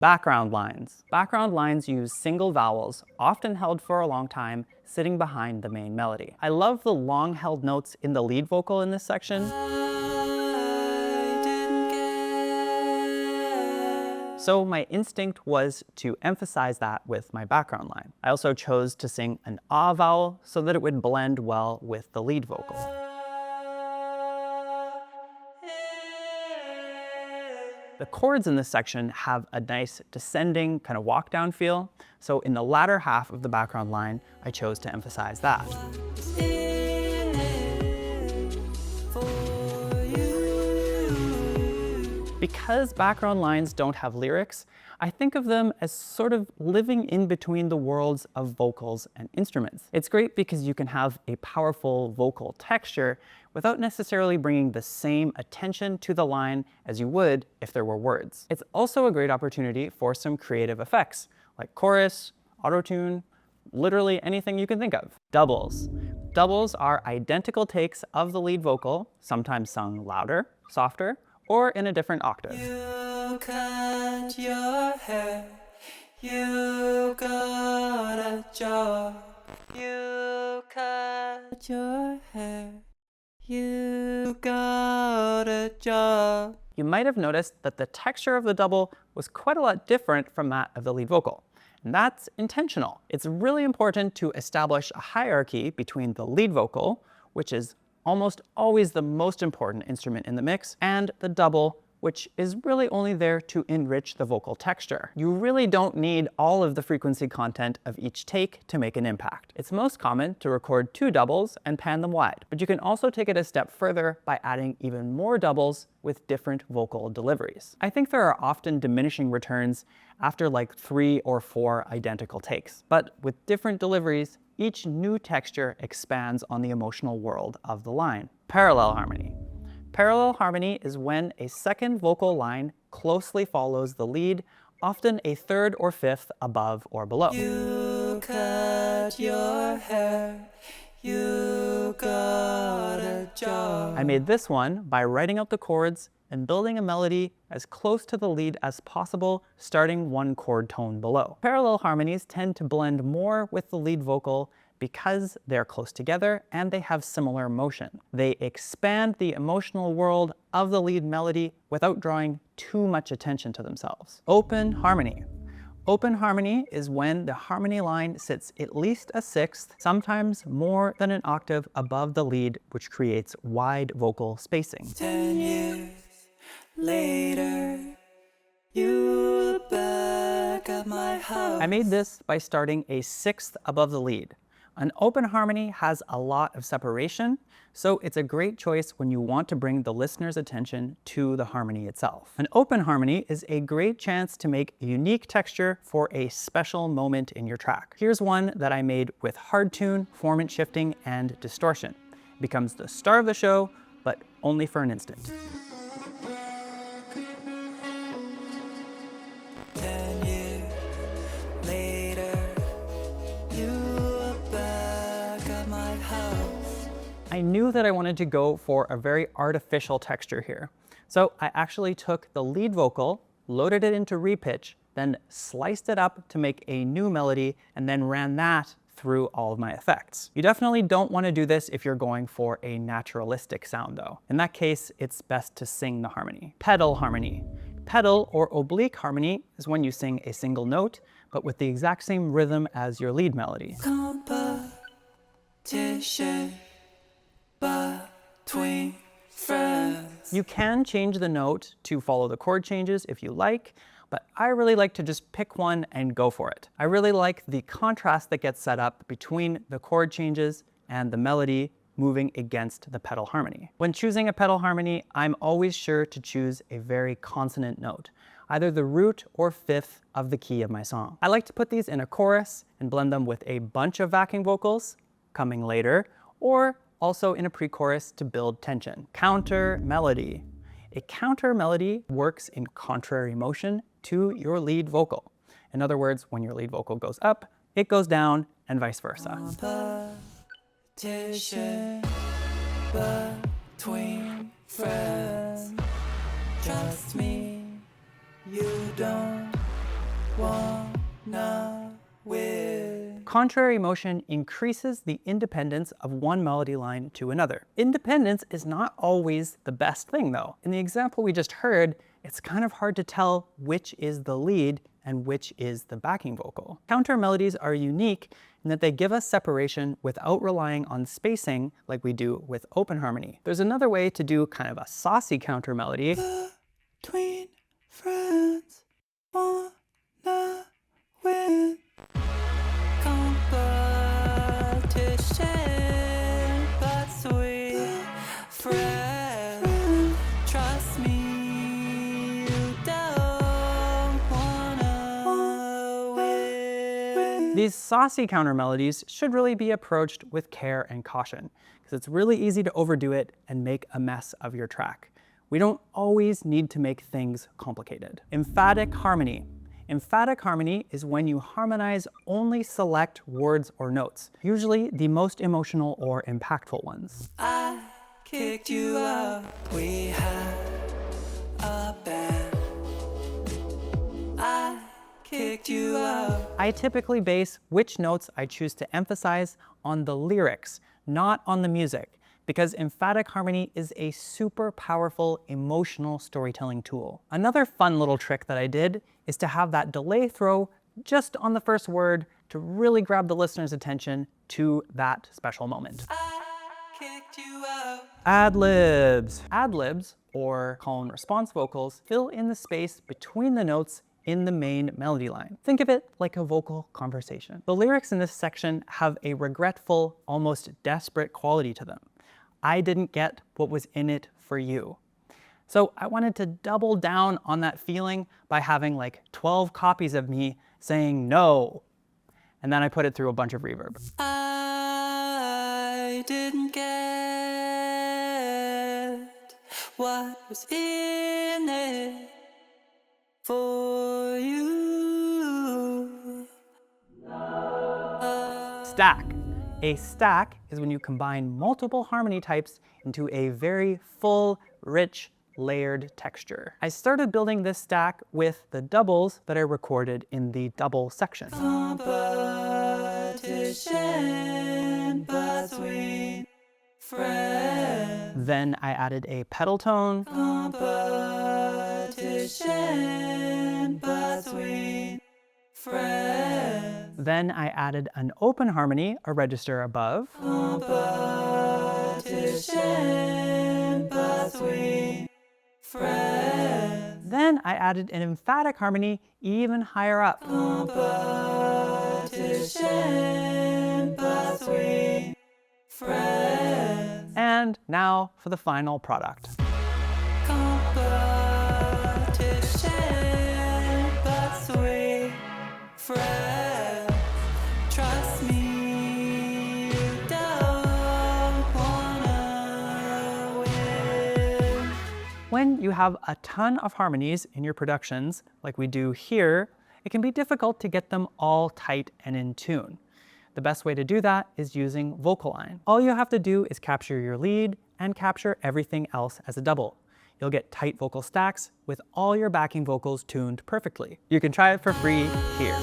Background lines. Background lines use single vowels, often held for a long time, sitting behind the main melody. I love the long held notes in the lead vocal in this section. So my instinct was to emphasize that with my background line. I also chose to sing an ah vowel so that it would blend well with the lead vocal. The chords in this section have a nice descending kind of walk down feel. So in the latter half of the background line, I chose to emphasize that. Because background lines don't have lyrics, I think of them as sort of living in between the worlds of vocals and instruments. It's great because you can have a powerful vocal texture without necessarily bringing the same attention to the line as you would if there were words. It's also a great opportunity for some creative effects, like chorus, auto-tune, literally anything you can think of. Doubles. Doubles are identical takes of the lead vocal, sometimes sung louder, softer, or in a different octave. You cut your hair, you got a job. You cut your hair, you got a job. You might have noticed that the texture of the double was quite a lot different from that of the lead vocal. And that's intentional. It's really important to establish a hierarchy between the lead vocal, which is almost always the most important instrument in the mix, and the double, which is really only there to enrich the vocal texture. You really don't need all of the frequency content of each take to make an impact. It's most common to record 2 doubles and pan them wide, but you can also take it a step further by adding even more doubles with different vocal deliveries. I think there are often diminishing returns after like 3 or 4 identical takes, but with different deliveries, each new texture expands on the emotional world of the line. Parallel harmony. Parallel harmony is when a second vocal line closely follows the lead, often a third or fifth above or below. You cut your hair, you got a job. I made this one by writing out the chords and building a melody as close to the lead as possible, starting 1 chord tone below. Parallel harmonies tend to blend more with the lead vocal because they're close together and they have similar motion. They expand the emotional world of the lead melody without drawing too much attention to themselves. Open harmony. Open harmony is when the harmony line sits at least a sixth, sometimes more than an octave above the lead, which creates wide vocal spacing. 10 years later, you back at my house. I made this by starting a sixth above the lead. An open harmony has a lot of separation, so it's a great choice when you want to bring the listener's attention to the harmony itself. An open harmony is a great chance to make a unique texture for a special moment in your track. Here's one that I made with hard tune, formant shifting, and distortion. It becomes the star of the show, but only for an instant. I knew that I wanted to go for a very artificial texture here. So I actually took the lead vocal, loaded it into repitch, then sliced it up to make a new melody, and then ran that through all of my effects. You definitely don't want to do this if you're going for a naturalistic sound though. In that case, it's best to sing the harmony. Pedal harmony. Pedal or oblique harmony is when you sing a single note, but with the exact same rhythm as your lead melody. Competition between friends. You can change the note to follow the chord changes if you like, but I really like to just pick one and go for it. I really like the contrast that gets set up between the chord changes and the melody moving against the pedal harmony. When choosing a pedal harmony, I'm always sure to choose a very consonant note, either the root or fifth of the key of my song. I like to put these in a chorus and blend them with a bunch of backing vocals coming later, or also in a pre-chorus to build tension. Counter melody. A counter melody works in contrary motion to your lead vocal. In other words, when your lead vocal goes up, it goes down, and vice versa. Competition between friends. Trust me, you don't wanna win. Contrary motion increases the independence of one melody line to another. Independence is not always the best thing though. In the example we just heard, it's kind of hard to tell which is the lead and which is the backing vocal. Counter melodies are unique in that they give us separation without relying on spacing like we do with open harmony. There's another way to do kind of a saucy counter melody. Between friends, wanna win. Competition, but sweet friend. Trust me, you don't wanna win. These saucy counter melodies should really be approached with care and caution, because it's really easy to overdo it and make a mess of your track. We don't always need to make things complicated. Emphatic harmony. Emphatic harmony is when you harmonize only select words or notes, usually the most emotional or impactful ones. I kicked you out, we had a band. I kicked you out. I typically base which notes I choose to emphasize on the lyrics, not on the music, because emphatic harmony is a super powerful emotional storytelling tool. Another fun little trick that I did is to have that delay throw just on the first word to really grab the listener's attention to that special moment. I kicked you out. Adlibs. Adlibs, or call and response vocals, fill in the space between the notes in the main melody line. Think of it like a vocal conversation. The lyrics in this section have a regretful, almost desperate quality to them. I didn't get what was in it for you. So I wanted to double down on that feeling by having like 12 copies of me saying no. And then I put it through a bunch of reverb. I didn't get what was in it for you. Stack. A stack is when you combine multiple harmony types into a very full, rich, layered texture. I started building this stack with the doubles that I recorded in the double section. Competition between friends. Then I added a pedal tone. Competition between friends. Then I added an open harmony, a register above. Competition between friends. Then I added an emphatic harmony even higher up. Competition between friends. And now for the final product. Competition between friends. Trust me, you don't wanna win. When you have a ton of harmonies in your productions, like we do here, it can be difficult to get them all tight and in tune. The best way to do that is using VocAlign. All you have to do is capture your lead and capture everything else as a double. You'll get tight vocal stacks with all your backing vocals tuned perfectly. You can try it for free here.